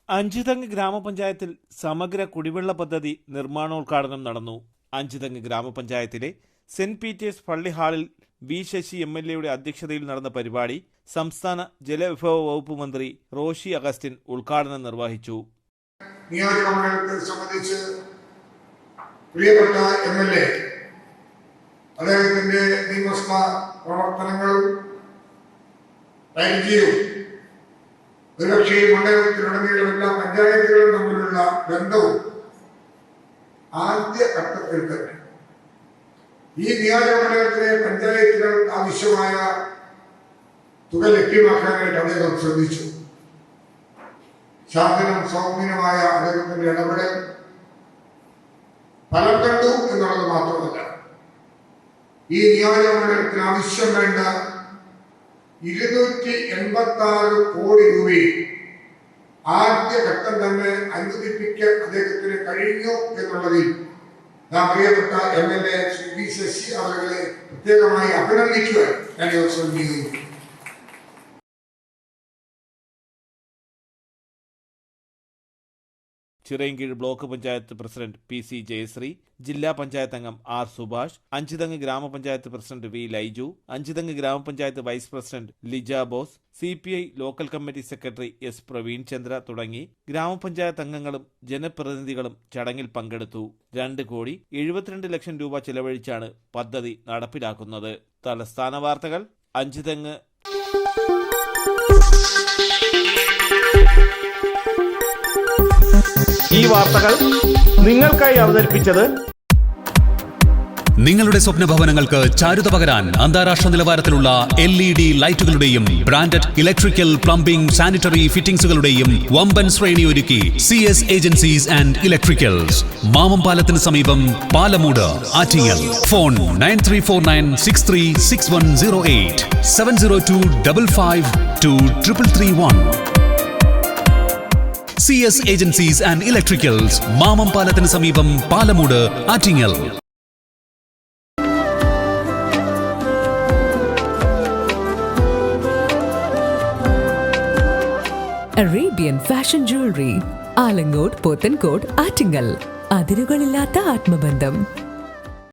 അഞ്ചുതെങ്ങ് ഗ്രാമപഞ്ചായത്തിൽ സമഗ്ര കുടിവെള്ള പദ്ധതി നിർമ്മാണോദ്ഘാടനം നടന്നു. അഞ്ചുതെങ്ങ് ഗ്രാമപഞ്ചായത്തിലെ സെന്റ് പീറ്റേഴ്സ് പള്ളി ഹാളിൽ വി ശശി MLA അധ്യക്ഷതയിൽ നടന്ന പരിപാടി സംസ്ഥാന ജലവിഭവ വകുപ്പ് മന്ത്രി റോഷി അഗസ്റ്റിൻ ഉദ്ഘാടനം നിർവഹിച്ചു. നിയോജകമണ്ഡലത്തെ സംബന്ധിച്ച് പ്രിയപ്പെട്ട MLA അദ്ദേഹത്തിന്റെ നിയമസഭാ പ്രവർത്തനങ്ങളും പരിചയവും ഒരുപക്ഷെ മണ്ഡലത്തിലുടനീളം എല്ലാ പഞ്ചായത്തുകളും തമ്മിലുള്ള ബന്ധവും ആദ്യ ഘട്ടത്തിൽ തന്നെ ഈ നിയോജകമണ്ഡലത്തിലെ പഞ്ചായത്തുകൾക്ക് ആവശ്യമായ തുക ലഭ്യമാക്കാനായിട്ട് അദ്ദേഹം ശ്രദ്ധിച്ചു. ശാന്തനും സൗമ്യനുമായ അദ്ദേഹത്തിന്റെ ഇടപെടൽ ഫലം കണ്ടു എന്നുള്ളത് മാത്രമല്ല, ഈ നിയോജകമണ്ഡലത്തിന് ആവശ്യം വേണ്ട 286 കോടി രൂപയും ആദ്യഘട്ടം തന്നെ അനുവദിപ്പിക്കാൻ അദ്ദേഹത്തിന് കഴിഞ്ഞു എന്നുള്ളതിൽ നാം പ്രിയപ്പെട്ട MLA ശ്രീ വി ശശി അവരെ പ്രത്യേകമായി അഭിനന്ദിക്കുവാൻ ഞാൻ ഈ അവസരം ചെയ്യുന്നു. Chirayinkeezhu block panchayat president PC Jayashree, ജില്ലാ പഞ്ചായത്ത് അംഗം R സുഭാഷ്, അഞ്ചുതെങ്ങ് ഗ്രാമപഞ്ചായത്ത് president V Laiju, Anchuthengu gram panchayat vice president Lija Bose, CPI local committee secretary S Praveen Chandra തുടങ്ങി ഗ്രാമപഞ്ചായത്ത് അംഗങ്ങളും ജനപ്രതിനിധികളും ചടങ്ങിൽ പങ്കെടുത്തു. 2,72,00,000 രൂപ ചെലവഴിച്ചാണ് പദ്ധതി നടപ്പിലാക്കുന്നത്. തലസ്ഥാന വാർത്തകൾ. അഞ്ചുതെങ്ങ്. ഈ വാർത്തകൾ നിങ്ങൾക്കായി അവതരിപ്പിച്ചത് നിങ്ങളുടെ സ്വപ്ന ഭവനങ്ങൾക്ക് ചാരുത പകരാൻ അന്താരാഷ്ട്ര നിലവാരത്തിലുള്ള LED ലൈറ്റുകളുടെയും ബ്രാൻഡഡ് ഇലക്ട്രിക്കൽ, പ്ലംബിംഗ്, സാനിറ്ററി ഫിറ്റിംഗ്സുകളുടെയും വമ്പൻ ശ്രേണി ഒരുക്കി CS ഏജൻസീസ് ആൻഡ് ഇലക്ട്രിക്കൽസ്, മാമംപാലത്തിന് സമീപം, Palamood, Attingal. Phone 9349636108 702552331. CS agencies and electricals, മാമംപാലത്തിന് സമീപം, Palamood, Attingal. Arabian fashion jewellery, Alangode, Pothencode, Attingal. അതിരുകളില്ലാത്ത ആത്മബന്ധം.